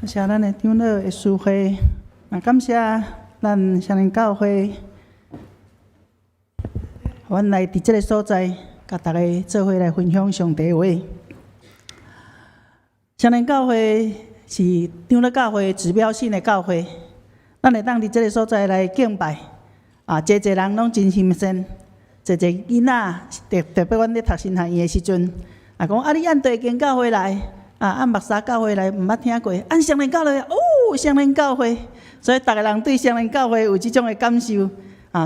感谢咱的长老的慈会，也感谢咱双连教会，阮来伫这个所在，甲大家做伙来分享上帝的话。双连教会是长老教会指标性的教会，咱会当伫这个所在来敬拜，侪人拢真心善，侪囡仔，特别阮咧读神学院的时阵，讲你按第间教会来。按目沙教会来，毋捌听过；按双连教会，双连教会，所以逐个人对双连教会有即种的感受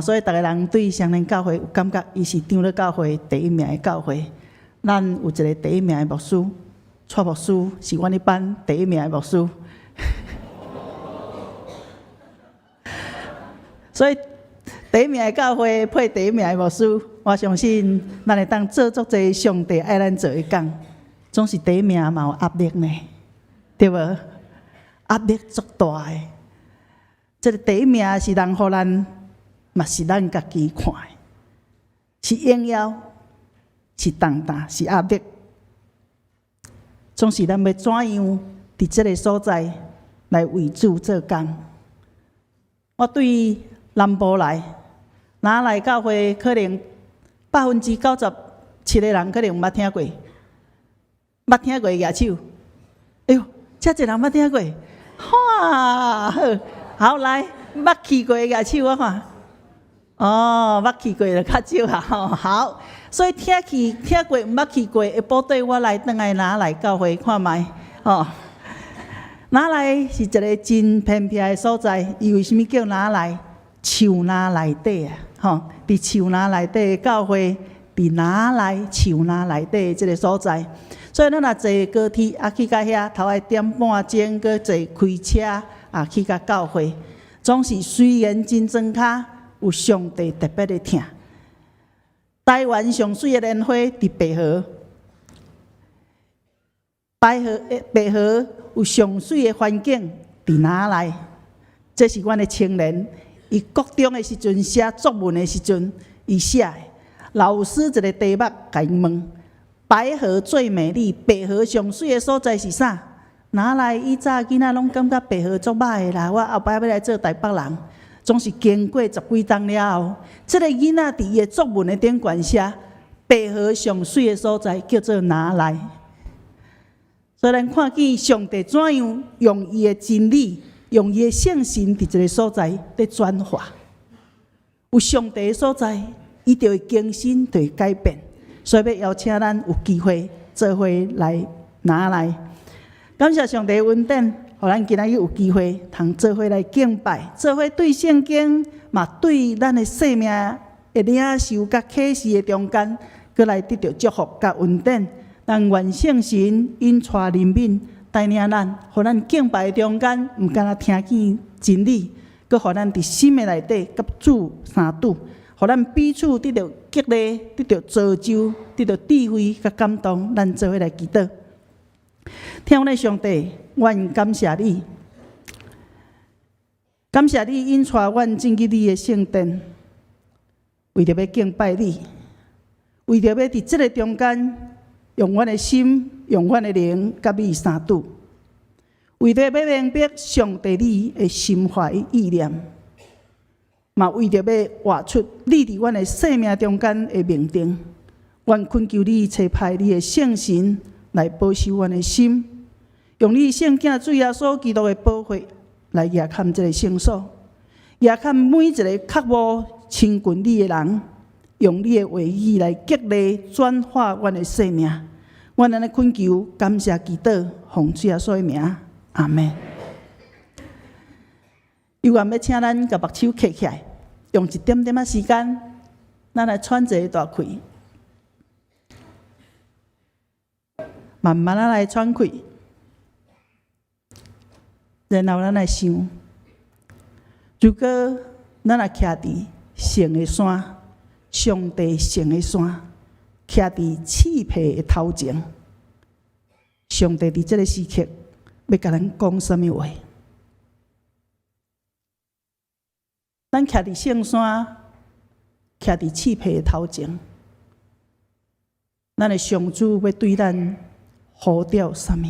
所以逐个人对双连教会有感觉，伊是长老教会第一名的教会。咱有一个第一名的牧师，蔡牧师是阮一班第一名的牧师，所以第一名的教会配第一名的牧师，我相信咱会当做足侪上帝爱咱做的工。总是第一名嘛有压力呢，对无？压力足大的。这个第一名是人互咱，嘛是咱家己看的，是荣耀，是重担，是压力。总是咱要怎样伫这个所在来为主做工？我对南部来，哪来教会可能97%的人可能毋捌听过。捌听过举手？哎呦，遮侪人捌听过，哇！好来，捌去过举手我看。捌去过就较少好，所以听过毋捌去过，会部队我来转来哪来教会看卖哪来是一个真偏僻的所在，伊为什么叫哪来？树林内底伫树林内底的教会，伫哪来树林内底的即个所在。所以咱若坐高铁去到遐，头爱点半钟，搁坐开车去到教会，总是虽然真庄脚，有上帝特别的疼。台湾上水的莲花伫白河，白河有上水的环境伫哪来？这是阮的青年，伊国中的时阵写作文的时阵，伊写的。老师一个题目甲因问。白河最美丽，白河上水的所在是啥？哪来？以早囡仔拢感觉白河足歹的啦。我后摆要来做台北人，总是经过10几冬了后，这个囡仔伫伊的作文的顶悬写白河上水的所在叫做哪来？所以咱看见上帝怎样用伊的真理，用伊的圣神伫一个所在咧转化。有上帝的所在，伊就会更新，就会改变。所以要邀请咱有机会做伙来拿来，感谢上帝的恩典，互咱今仔日有机会通做伙来敬拜，做伙对圣经嘛对咱的生命的领受甲启示的中间，搁来得到祝福甲恩典。让愿圣神引带灵敏带领咱，互咱敬拜的中间，毋敢若听见真理，搁互咱伫心的内底甲主相拄。互咱彼此得到激励，得到造就，得到智慧甲感动，咱做伙来祈祷。天父的上帝，阮感谢你，感谢你引带阮进入你的圣殿，为着要敬拜你，为着要伫这个中间，用阮的心，用阮的灵，甲你相拄，为着要明白上帝你的心怀意念。嘛为着要活出你伫阮的生命中间的命定，愿恳求你差派你的圣神来保守阮的心，用你圣囝主耶稣基督的保护来压看这个圣所，压看每一个刻无亲近你的人，用你的话语来激励转化阮的生命。阮安尼恳求，感谢祈祷，奉主耶稣的名，阿门。又愿要请咱甲目睭闭起来。用一点点仔时间，咱来喘一个大气，慢慢仔来喘气，然后咱来想，如果咱也徛伫圣的山，上帝圣的山，徛伫刺皮的头前，上帝伫这个时刻要甲咱讲什么话？咱徛伫圣山，徛伫刺皮的头前，咱的上主要对咱呼召什么？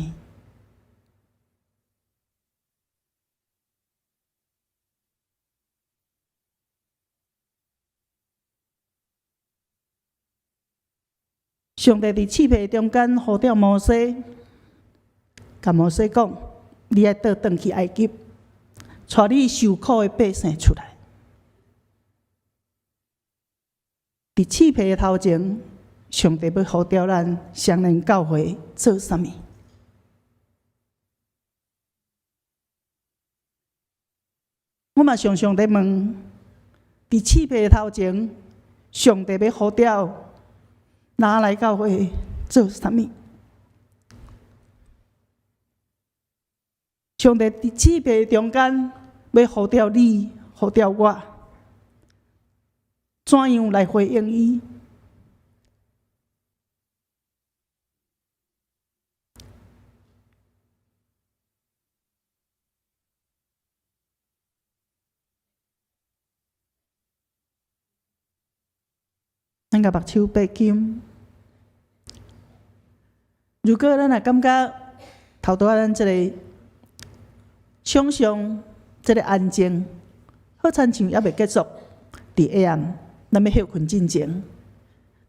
上帝伫刺皮中间呼召摩西，甲摩西讲：“你爱倒转去埃及，带你受苦的百姓出来。”伫刺皮的头前，上帝要呼召咱双人教会做啥物？我嘛常常在问：伫刺皮的头前，上帝要呼召哪来教会做啥物？上帝伫刺皮中间要呼召你，呼召我，怎样来回应伊？咱甲目睭闭紧。如果咱也感觉头拄仔咱即个想象即个安静，好亲像还袂结束，伫下暗，咱要休困进前，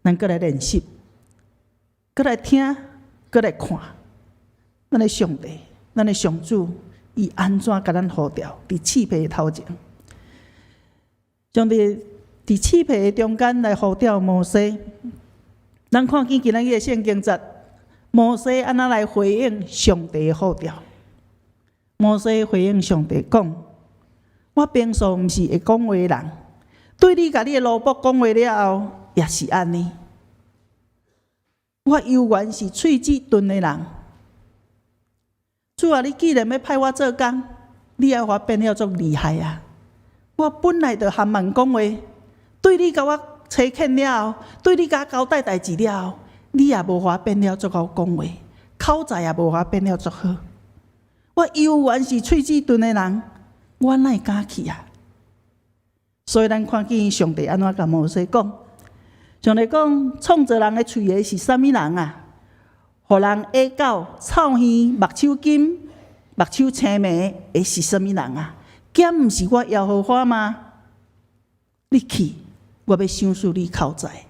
咱搁来练习，搁来听，搁来看，咱的上帝，咱的上主，伊安怎甲咱呼召伫刺皮头前？上帝伫刺皮中间来呼召摩西，咱看见今仔日的圣经节，摩西安怎来回应上帝的呼召？摩西回应上帝讲：“我平常毋是会讲话的人，对你甲你的奴仆讲话了后，也是安尼。我犹原是喙齿钝的人。主啊，你既然要派我做工，你爱我变了足厉害啊！我本来就含慢讲话。”对你甲我差遣了后，对你甲我交代代志了后，你也无法变了足好讲话，口才也无法变了足好。我犹原是喙齿钝的人，我哪会敢去啊？所以咱看见上帝安怎甲摩西讲？上帝讲：创造人的喙的是啥物人啊？互人下狗、臭耳、目睭金、目睭青眉的是啥物人啊？兼毋是我耶和华吗？你去！我要赏赐你口才。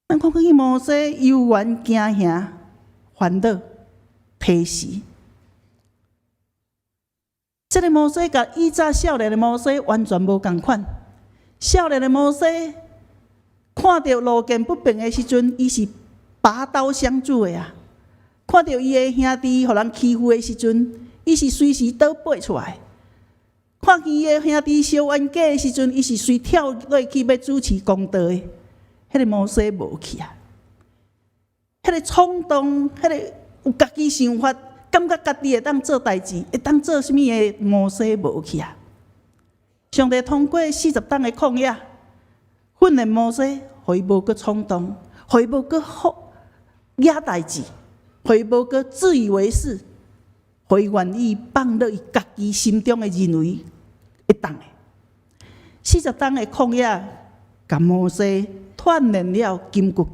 咱看见摩西犹原惊吓、烦恼、提示。这个摩西甲以前少年的摩西完全无同款。少年的摩西看到路见不平的时阵，伊是拔刀相助的啊；看到伊的兄弟互人欺负的时阵，伊是随时倒爬出来。看见伊的兄弟烧冤家的时阵，伊是随跳落去要主持公道的。迄个摩西无去啊！迄个冲动，迄个有家己想法，感觉家己会当做代志，会当做啥物的摩西无去啊！上帝通过40天的旷野，训练摩西，互伊无搁冲动，互伊无搁惹代志，互伊无搁自以为是。互伊愿意放落伊家己心中的认为会当的40天的旷野，甲摩西锻炼了筋骨。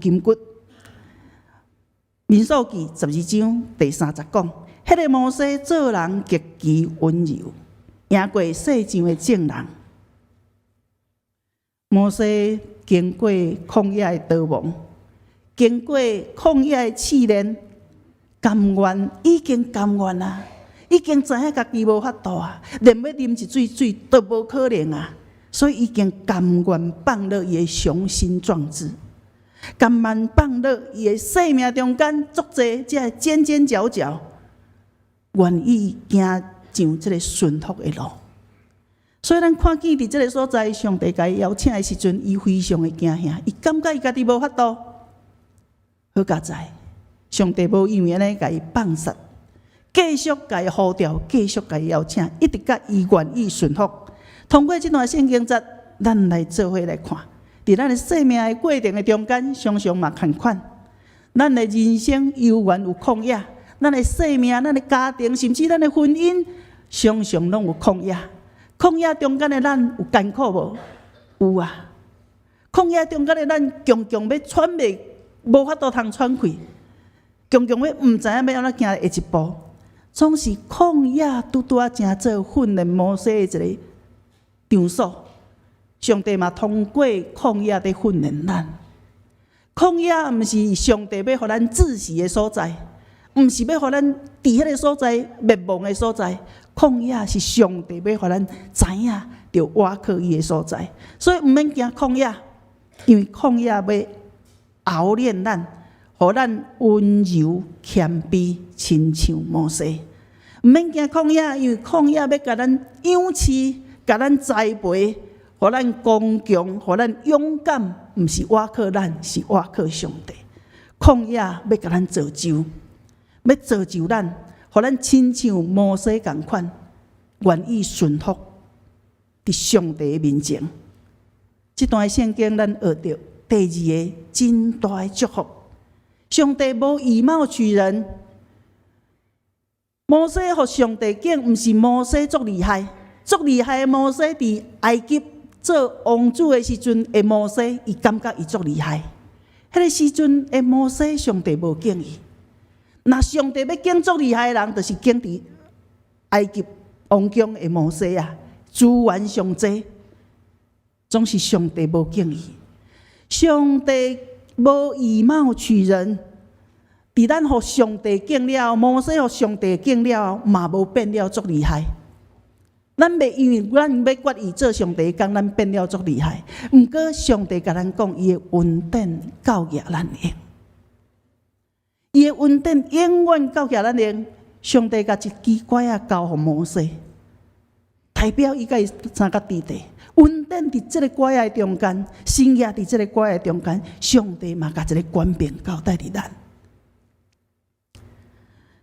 民数记12章第30讲，迄个摩西做人极其温柔，赢过世上的正人。摩西经过旷野的逃亡，经过旷野的试炼。甘愿已经甘愿啊，已经知影家己无法度啊，连要啉一水都无可能啊，所以已经甘愿放落伊的雄心壮志，甘愿放落伊的生命中间足侪这尖尖角角，愿意行上这个顺服的路。所以咱看见伫这个所在，上帝甲伊邀请的时阵，伊非常的惊吓，伊感觉伊家己无法度，好佳哉。上帝无因为安尼甲伊放杀，继续甲伊呼召，继续甲伊邀请，一直甲伊愿意顺服。通过这段圣经节，咱来做伙来看，伫咱的生命的过程的中间，常常嘛同款。咱的人生犹原有旷野，咱的生命、咱的家庭，甚至咱的婚姻，常常拢有旷野。旷野中间的咱有艰苦无？有啊。旷野中间的咱，常常要喘袂，无法度通喘气。常常要毋知影要安怎行下一步，总是旷野拄拄啊，正做训练摩西的一个场所。上帝嘛通过旷野在训练咱，旷野毋是上帝要互咱窒息的所在，毋是要互咱伫迄个所在灭亡的所在。旷野是上帝要互咱知影，着倚靠伊的所在。所以毋免惊旷野，因为旷野要熬练咱，互咱温柔谦卑，亲像摩西。毋免惊旷野，因为旷野要甲咱养饲，甲咱栽培，互咱刚强，互咱勇敢。毋是倚靠咱，是倚靠上帝。旷野要甲咱造就，要造就咱，互咱亲像摩西共款，愿意顺服伫上帝的面前。这段圣经咱学到第二个真大的祝福。上帝无以貌取人。摩西互上帝敬，毋是摩西足厉害，足厉害的摩西伫埃及做王子的时阵的摩西，伊感觉伊足厉害。迄个时阵的摩西，上帝无敬伊。那上帝要敬足厉害的人，就是敬伫埃及王宫的摩西啊，资源上济，总是上帝无敬伊。上帝无以貌取人。伫咱互上帝敬了，摩西互上帝敬了，嘛无变了足厉害。咱袂因为咱要决意做上帝工，咱变了足厉害。毋过上帝甲咱讲，伊的恩典教育咱用，伊的恩典永远教育咱用。上帝甲一支拐仔交互摩西，代表伊甲伊三角地地。恩典伫即个拐仔中间，神业伫即个拐仔中间，上帝嘛甲一个权柄交代伫咱。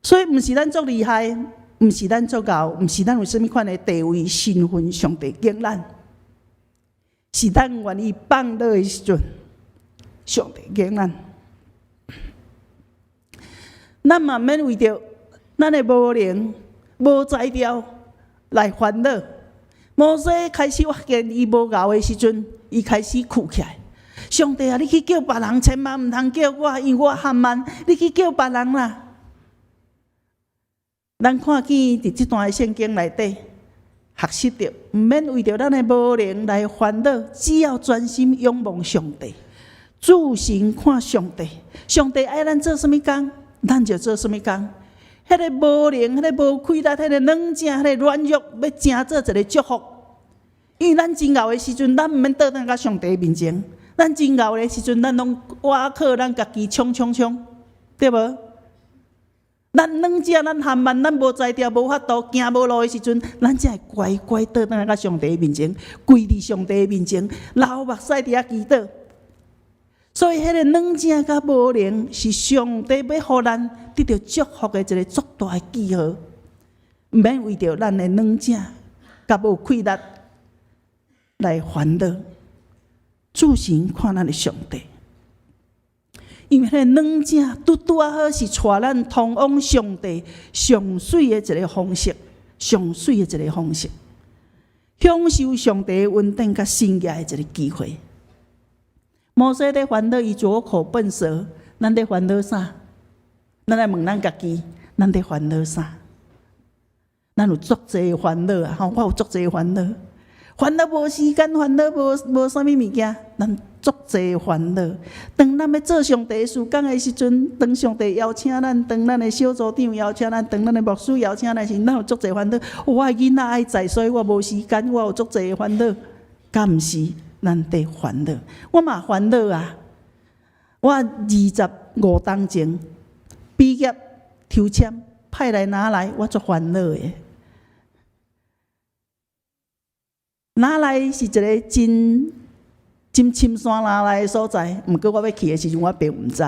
所以，毋是咱足厉害，毋是咱足高，毋是咱有甚物款的地位、身份，上帝敬咱，是咱愿意放落的时阵，上帝敬咱。咱嘛免为着咱的无能、无才调来烦恼。摩西开始发现伊无熬的时阵，伊开始哭起来。上帝啊，你去叫别人，千万毋通叫我，因为我含慢，你去叫别人啦。咱看见伫即段圣经内底，学习着毋免为着咱的无能来烦恼，只要专心仰望上帝，注心看上帝。上帝爱咱做甚物工，咱就做甚物工。迄个无能、迄个无气力、迄个软正、迄个软弱，要成做一个祝福。因为咱真熬的时阵，咱毋免倒转到上帝面前。咱真熬的时阵，咱拢倚靠咱家己冲，对无？咱软正，咱含慢，咱无才调，无法度行无路的时阵，咱才会乖乖倒转到上帝面前，跪伫上帝面前，流目屎伫遐祈祷。所以，迄个软正甲无能，是上帝要互咱得到祝福的一个足大的记号。毋免为着咱的软正甲无气力来烦恼，注心看咱的上帝。因为迄个软正拄好是带咱通往上帝上水的一个方式，上水的一个方式，享受上帝的恩典甲圣业的一个机会。摩西在烦恼伊拙口笨舌，咱在烦恼啥？咱来问咱家己，咱在烦恼啥？咱有足侪烦恼啊！我有足侪烦恼，烦恼无时间，烦恼无啥物物件，咱足侪烦恼。当咱要做上帝事工的时阵，当上帝邀请咱，当咱的小组长邀请咱，当咱的牧师邀请咱时，咱有足侪烦恼。我的囡仔爱在，所以我无时间，我有足侪烦恼。敢毋是？咱得烦恼，我嘛烦恼啊！我25当前毕业抽签派来拿来，我足烦恼的。拿来是一个真深山拿来的所在，毋过我要去的时阵，我并毋知，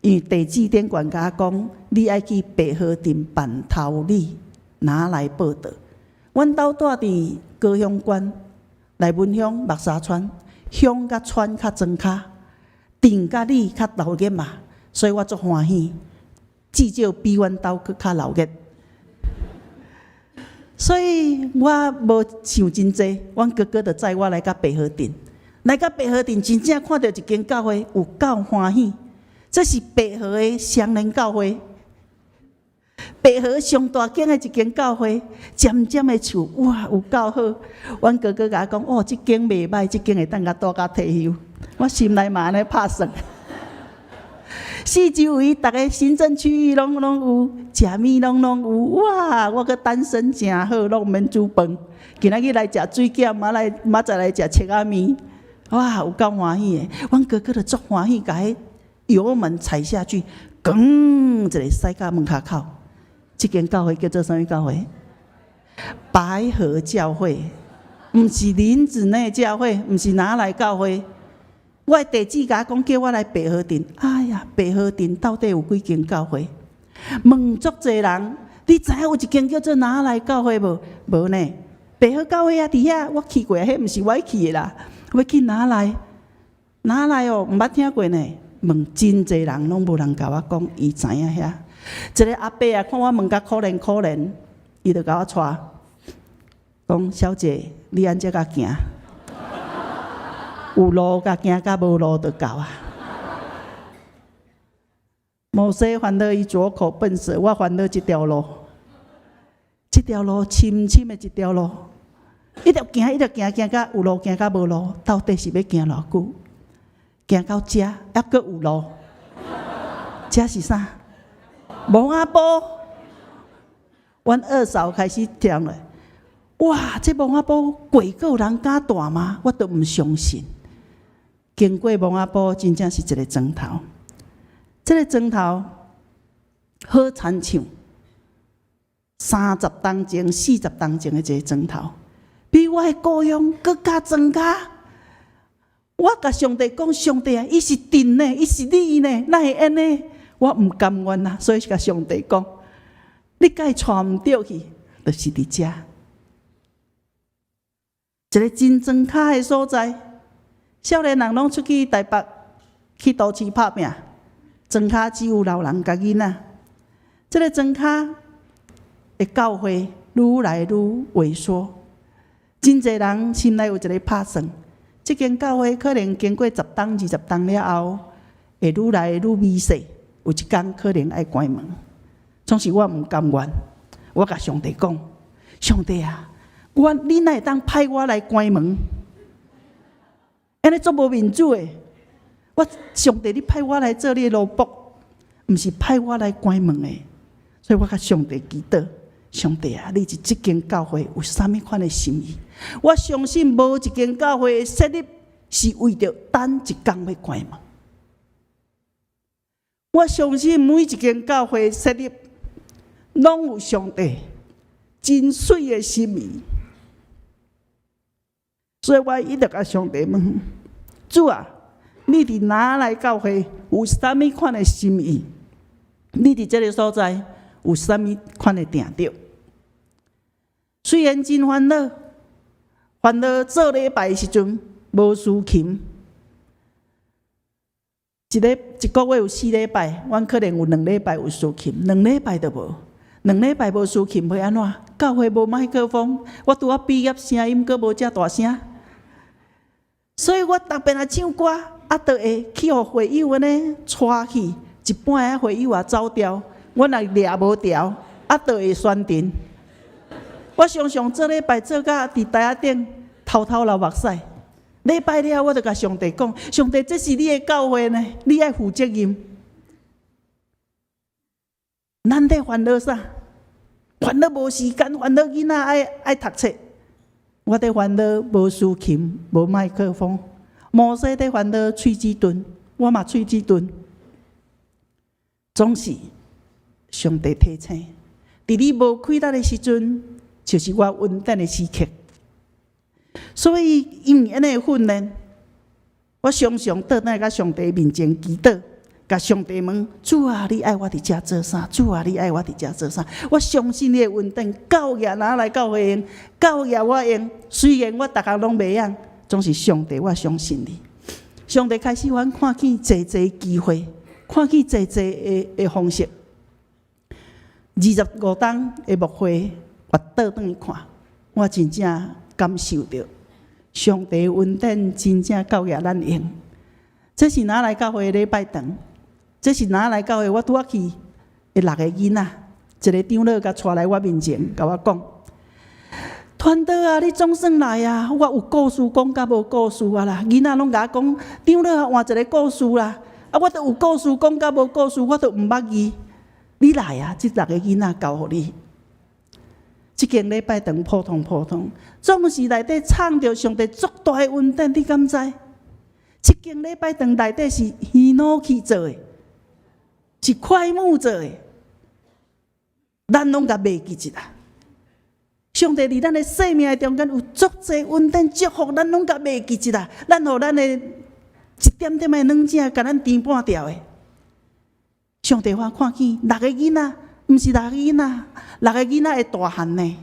因为地址顶管家讲，你爱去白河镇办头里拿来报道。阮兜住伫高雄县。内文乡、木沙川，乡甲川较庄卡，镇甲里较闹热嘛，所以我足欢喜，至少比阮兜佫较闹热。所以我无想真济，阮哥哥就载我来到白河镇，来到白河镇，真正看到一间教会，有够欢喜。这是白河的双联教会。白河上大间的一间教会，尖尖的厝，哇，有够好！阮哥哥甲我讲，哦，这间袂歹，这间会当甲住甲退休。我心内嘛安尼拍算。四周围逐个行政区域拢有，食米拢有，哇！我个单身真好，拢免煮饭。今仔日来食水饺，明仔来食切仔面，哇！有够欢喜的。阮哥哥就足欢喜，甲迄油门踩下去，咣一个驶到门口口。这间教会叫做啥物教会？白河教会，毋是林子内教会，毋是哪来教会？我的地址甲讲叫我来白河镇，哎呀，白河镇到底有几间教会？问足侪人，你知影有一间叫做哪来教会无？无呢。白河教会啊，伫遐我去过，迄毋是我去的啦。我去哪来？哪来哦？毋捌听过呢。问真侪人，拢无人甲我讲，伊知影遐。一个阿伯啊，看我问甲可怜，伊就甲我带，讲小姐，你安怎甲行？有路甲行，甲无路就到啊。摩西烦恼伊左口笨舌，我烦恼这条路，这条路深深的一条路，一直行，行到有路，行到无路，到底是要行偌久？行到遮，还阁有路，遮是啥？蒙阿波，阮二嫂开始听了，哇！这蒙阿波鬼够人敢大吗？我都唔相信。经过蒙阿波，真正是一个砖头。这个砖头好亲像30当前、40当前的一个砖头，比我的故乡更加庄加。我甲上帝讲：上帝啊，伊是真的，伊是你呢，哪会安尼？我唔甘愿啊，所以甲上帝讲：你甲伊带唔倒去，就是伫遮。一个真庄卡的所在，少年人拢出去台北去都市拍拼，庄卡只有老人甲囡仔。这个庄卡的教会愈来愈萎缩，真侪人心内有一个拍算。这间教会可能经过10当、20当了后，会愈来愈微细，有一天可能爱关门。总是我唔甘愿，我甲上帝讲：上帝啊，你哪会当派我来关门？安尼做无民主的。我上帝，你派我来做你的奴仆，毋是派我来关门的。所以我甲上帝祈祷。上帝啊，你是这间教会有啥物款的心意？我相信无一间教会的设立是为着等一天要关门。我相信每一间教会的设立，拢有上帝真水的心意。所以我一直甲上帝问：主啊，你伫哪来教会有啥物款的心意？你伫这个所在有啥物款的定着？虽然真烦恼，做礼拜的时阵无司琴，一个月有4礼拜，阮可能有2礼拜有司琴，2礼拜都无，2礼拜无司琴要安怎？教会无麦克风，我拄啊毕业，声音阁无遮大声，所以我特别来唱歌，就会去互会友安尼带去，一半个会友也走掉，我若抓无调，就会宣传。我常常做礼拜做甲伫台仔顶偷偷流目屎。礼拜了，我就甲上帝讲：上帝，这是你的教会呢，你爱负责任。咱在烦恼啥？烦恼无时间，烦恼囡仔爱读册。我在烦恼无司琴，无麦克风。摩西在烦恼喙齿钝，我嘛喙齿钝。总是上帝提醒，伫你无开力的时阵，就是我稳定的时刻。所以因为安尼训练，我常常倒来甲上帝面前祈祷，甲上帝问：主啊，你爱我伫遮做啥？主啊，你爱我伫遮做啥？我相信你的稳定，教业哪来教会用？教业我用，虽然我逐项拢袂用，总是上帝，我相信你。上帝开始阮看见侪机会，看见侪的方式。25档的牧会，我倒转去看，我真正感受到上帝恩典真正教业咱用。这是哪来教会的礼拜堂？这是哪来教会？我拄仔去的6个囡仔，一个长老甲带来我面前，甲我讲：团队啊，你总算来啊！我有故事讲甲无故事啊啦。囡仔拢甲我讲：长老啊，换一个故事啦。啊，我都有故事讲，甲无故事我都毋捌字。你来啊，即6个囡仔交互你。即间礼拜堂普通，总是内底藏着上帝足大的恩典，你敢知？即间礼拜堂内底是希诺去做的，是快木做的，咱拢甲袂记一啦。上帝伫咱的生命中间有足侪恩典祝福，咱拢甲袂记一啦。咱互咱的一点点的软井，甲咱填半条的。上帝我看见6个囡仔，毋是6个囡仔，6个囡仔会大汉呢。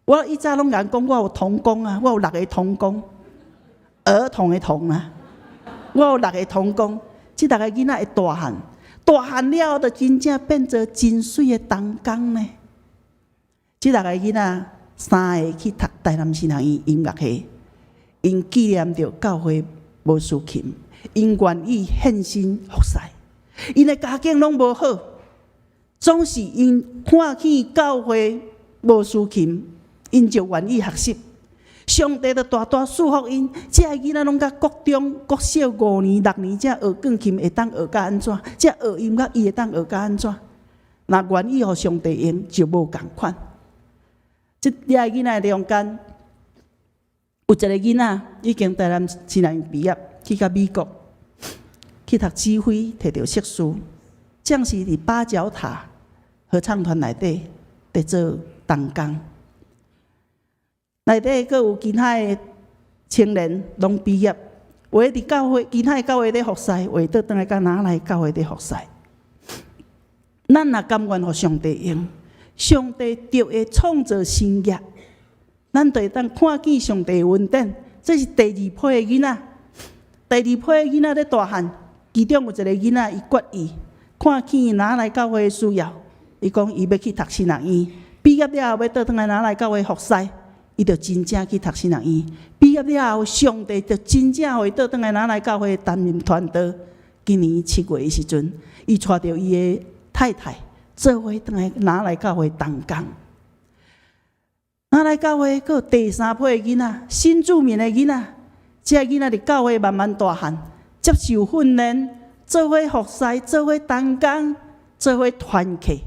我以前拢甲讲，我有童工啊，我有6个童工，儿童的童啊，我有6个童工。即6个囡仔会大汉，大汉了后，就真正变做真水的童工呢。即6个囡仔，3个去读台南新学院音乐系，因纪念着教会无事勤，因愿意献身服侍。因的家境拢无好，总是因看见教会无事勤，因就愿意学习。上帝就大大祝福因，这个囡仔拢甲国中、国小5年、6年，才学钢琴会当学甲安怎？才学音乐伊会当学甲安怎？若愿意互上帝用，就无共款。即个囡仔中间有一个囡仔已经台南新学院毕业，去到美国。去读指挥，摕到硕士，将是伫八角塔合唱团内底伫做童工。内底佫有其他的青年拢毕业，有伫教会，其他的教会咧服侍，有倒转来甲哪来教会咧服侍。咱若甘愿互上帝用，上帝就会创造新业，咱就会当看见上帝的恩典。这是第2批的囡仔，第2批的囡仔咧大汉。其中有一个囡仔，伊决意看见哪来教会的需要，伊讲伊要去读新学院，毕业了后要倒转来哪来教会服侍，伊就真正去读新学院。毕业了后，上帝就真正互伊倒转来哪来教会担任传道。今年7月的时阵，伊带着伊的太太做伙倒来哪来教会同工。哪来教会佫有第3批的囡仔，新住民的囡仔，这个囡仔伫教会慢慢大汉。接受训练，做伙服侍，做伙同工，做伙团契。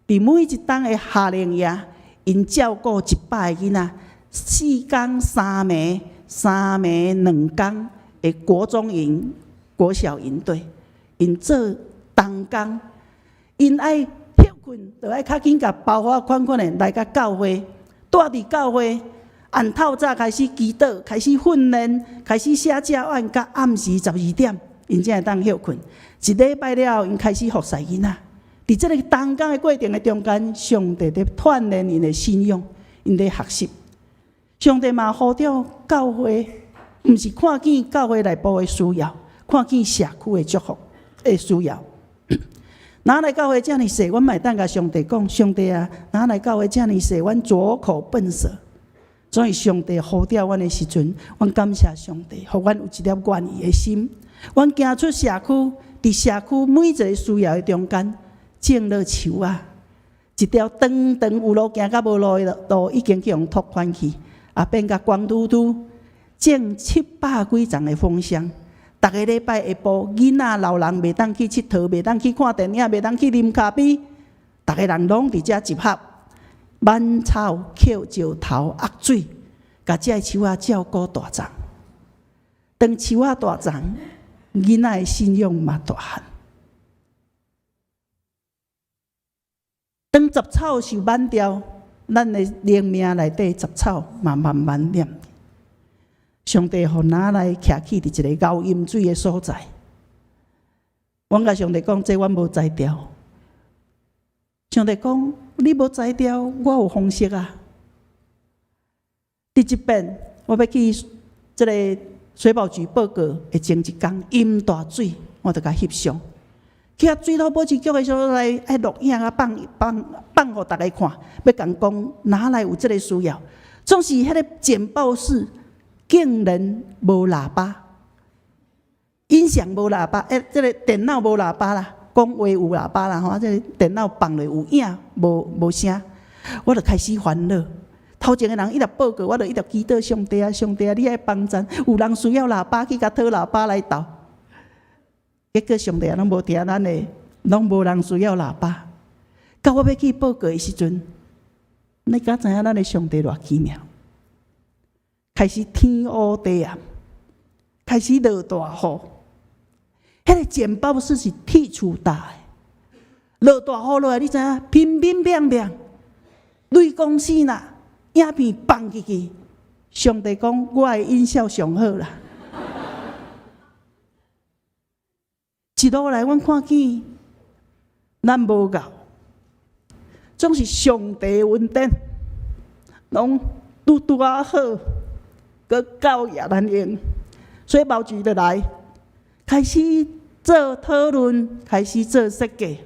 伫每一档的夏令营，因照顾100个囡仔，4天3暝，3暝2天的国中营、国小营队，因做同工。因爱休困，就爱较紧甲包袱款款的来甲教会，住伫教会。按透早开始祈祷，开始训练，开始写教案，到暗时12点，因才会当休困。1礼拜了后，因开始服侍囡仔。伫这个同工的过程的中间，上帝在锻炼因的信仰，因在学习。上帝嘛呼召教会，毋是看见教会内部的需要，看见社区的祝福的需要。哪来教会这么细？阮嘛会当甲上帝讲：上帝啊，哪来教会这么细？阮拙口笨舌。所以上帝呼召阮的时阵，阮感谢上帝，互阮有一粒愿意的心。阮行出社区，伫社区每一个需要的中间，种了树啊，一条长长有路行甲无路的路，已经去用拓宽去，也变甲光秃秃，种700几丛的枫香。逐个礼拜下晡，囡仔老人袂当去佚佗，袂当去看电影，袂当去啉咖啡，逐个人拢伫遮集合。满草抾石头压水，甲这个树仔照顾大丛。当树仔大丛，囡仔的信仰嘛大汉。当杂草受满掉，咱的灵命内底杂草嘛慢慢念。上帝互哪来徛起伫一个高饮水的所在？阮甲上帝讲，这阮无才调。上帝讲。你无才调，我有方式啊！第一遍，我要去这个水保局报告的前一天，淹大水，我就甲翕相。去啊水土保持局的所在，爱录影啊，放互大家看，要讲讲哪来有这个需要。总是迄个简报室竟然无喇叭，音响无喇叭，这个电脑无喇叭啦。讲话有喇叭啦，吼！这电脑放落有影，无声，我就开始烦恼。头前的人一直报告，我就一直祈祷上帝啊，上帝啊，你爱帮咱，有人需要喇叭去甲讨喇叭来斗。结果上帝也拢无听咱的，拢无人需要喇叭。到我要去报告的时阵，你敢知影咱的上帝偌奇妙？开始天乌地暗，开始落大雨。迄个简报室是铁厝搭的，落大雨落来，你知影？乒乒乓乓，雷公死啦，影片放进去。上帝讲：“我的音效上好啦。”一路来，阮看见咱无够，总是上帝恩典，拢拄啊好，佮教也难用。所以毛主就来，开始做讨论，开始做设计，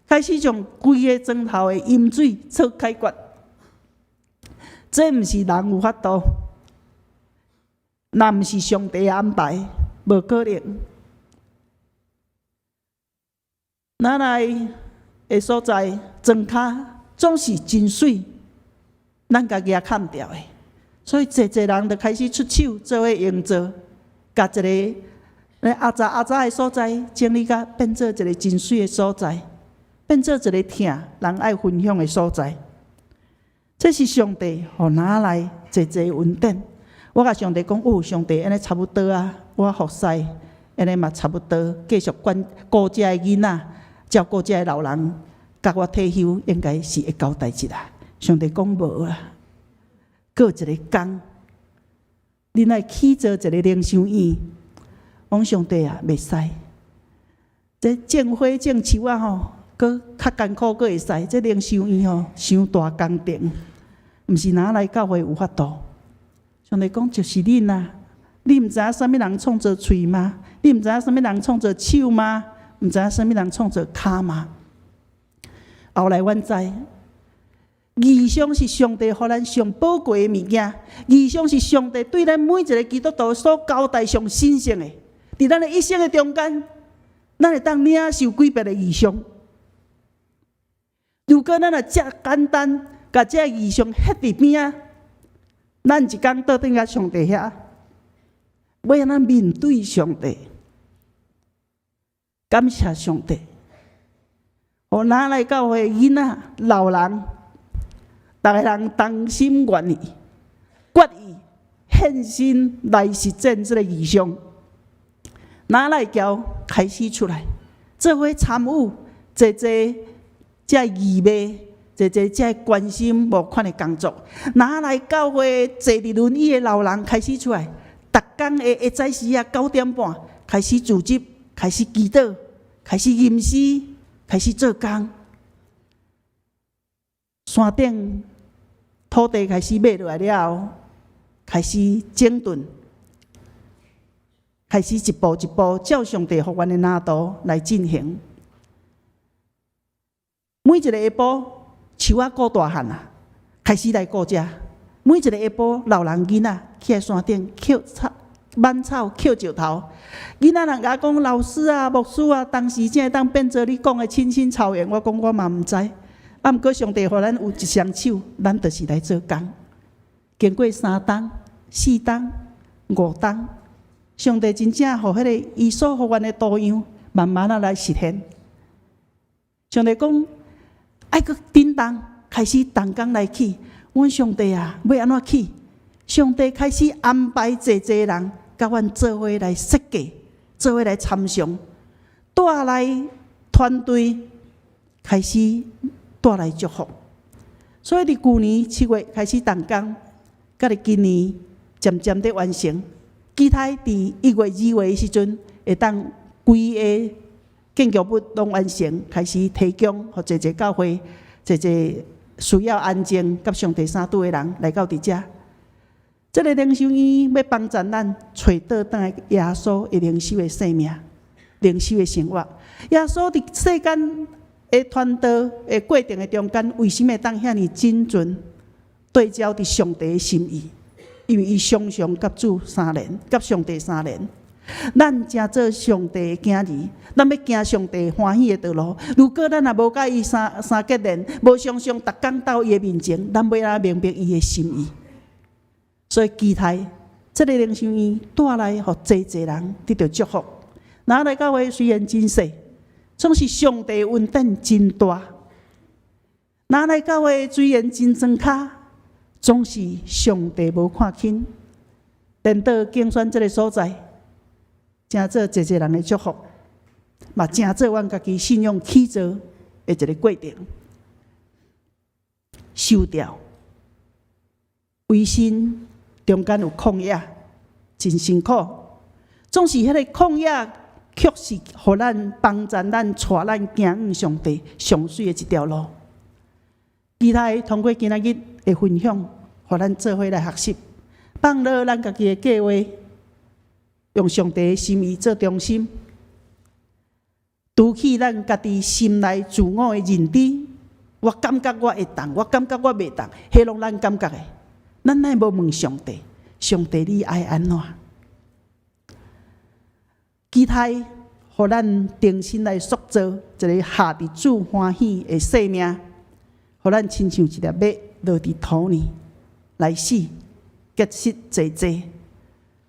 开始将规个庄头的饮水做解决。这毋是人有法度，若毋是上帝安排，无可能。咱来的所在，庄骹总是真水，咱家己也看掉的。所以，侪人就开始出手做伙营造，甲一个阿杂的所在整理甲变做一个真水的所在，变做一个疼人爱分享的所在。这是上帝互拿来侪恩典。我甲上帝讲：“哦，上帝，安尼差不多啊，我服侍，安尼嘛差不多，继续顾遮的囡仔。”照顾遮个老人，甲我退休应该是会交代一啦。上帝讲无啦，过一个工，恁来起做一个灵修院。往上帝啊，袂使。这种花种树啊吼，搁较艰苦，搁会使。这灵修院吼，伤大工程，毋是拿来教会有法度。上帝讲就是恁啊，你毋知影啥物人创造喙吗？你毋知影啥物人创造手吗？毋知影啥物人创造骹吗？后来阮知，义上是上帝互咱上宝贵的物件，义上是上帝对咱每一个基督徒所交代上神圣的。伫咱的一生的中间，咱会当领受几别的义上。如果咱若遮简单，甲遮义上ฮ็伫边啊，咱一工倒转甲上帝遐，要安怎面对上帝？感谢上帝，互拿来教会囡仔、老人，逐个人同心愿意、决意献身来实践这个义上，拿来交开始出来，做伙参与这义卖，这关心无款的工作，拿来教会坐伫轮椅的老人开始出来，逐工的下早时啊9点半开始组织，开始祈祷。开始吟诗，开始做工。山顶土地开始买落来了后，开始整顿，开始一步一步照上帝福愿的蓝图来进行。每一个下晡，树仔顾大汉啊，开始来顾遮。每一个下晡，老人囡仔去山顶捡草。挽草、捡石头，囡仔人甲讲老师啊、牧师啊，当时才会当变做你讲的青青草原。我讲我嘛毋知，啊，毋过上帝互咱有一双手，咱就是来做工。经过3冬、4冬、5冬，上帝真正互迄个伊所福愿的图样，慢慢啊来实现。上帝讲爱搁叮当，开始动工来起。阮上帝啊，要安怎起？上帝开始安排侪人。甲阮做伙来设计，做伙来参详，带来团队开始带来祝福。所以伫去年7月开始动工，甲伫今年渐渐地完成。期待伫1月、2月的时阵，会当规个建筑物拢完成，开始提供互侪教会、侪需要安静甲上帝相拄的人来到伫遮。这个灵修院要帮助咱找到当来耶稣的灵修的生命、灵修的生活。耶稣伫世间的传道的过程的中间，为什么当遐尼精准对焦伫上帝的心意？因为伊常常甲主相连，甲上帝相连。咱正做上帝的囝儿，咱要行上帝欢喜的道路。如果咱也无甲伊相结连，无常常逐工到伊的面前，咱要哪明白伊的心意？所以期待这个灵修院带来互侪人得到祝福，哪来教会虽然真小，总是上帝恩典真大。哪来教会虽然真庄脚，总是上帝无看轻。连到竞选这个所在，真做一人的祝福，嘛真做阮家己信仰起造的一个过程。受调、维新中间有抗疫，真辛苦。总是迄个抗疫，确实互咱帮助咱、带咱行向上帝上水的一条路。期待通过今仔日的分享，互咱做伙来学习，放落咱家己的计划，用上帝的心意做中心，除去咱家己心内自我的认知。我感觉我会当，我感觉我袂当，迄拢咱感觉的。咱乃无问上帝，上帝你爱安怎？期待，互咱重新来塑造一个下伫主欢喜的生命，互咱亲像一粒麦落伫土里来死，结实济济，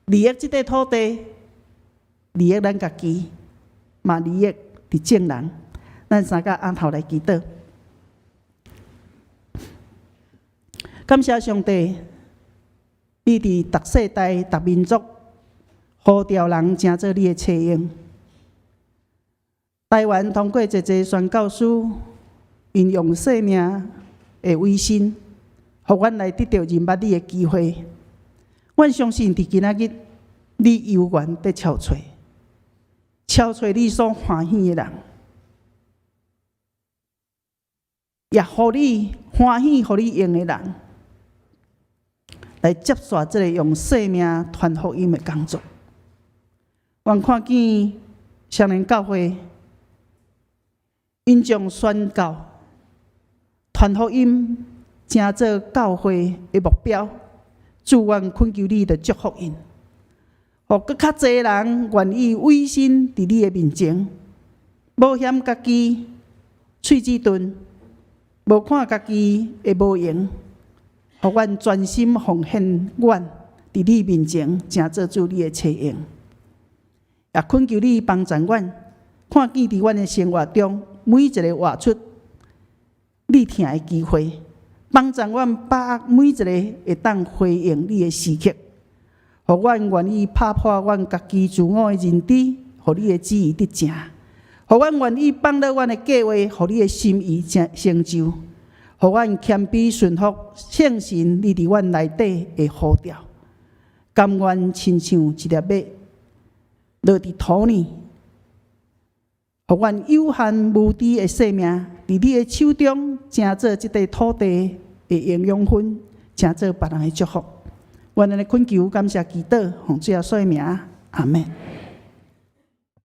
利益即块土地，利益咱家己，嘛利益伫众人。咱三甲按头来祈祷。感谢上帝，你伫逐世代、逐民族呼召人成做你的册用。台湾通过一个宣教师运用生命的威信，互阮来得到认捌你的机会。阮相信伫今仔日，你有缘要超找你所欢喜的人，也互你欢喜、互你用的人。来接续这个用生命传福音的工作。我看见双连教会因将宣教、传福音，成做教会的目标。主，愿恳求你的祝福因，互更较侪人愿意委身伫你的面前，无嫌家己喙齿钝，无看家己会无用。互阮专心奉献，阮伫你面前，成做主你的册用。也恳求你帮助阮，看见伫阮的生活中每一个活出你听的机会，帮助阮把握每一个会当回应你的时刻，互阮愿意打破阮家己自我的认知，互你的旨意得成，互阮愿意放落阮的计划，互你的心意成就。互阮谦卑顺服，相信你伫阮内底的呼召，甘愿亲像一粒麦落伫土里，互阮有限无知的生命，伫你的手中，成做即块土地的营养分，成做别人的祝福。阮安尼恳求，感谢祈祷，奉主耶稣的名，阿门。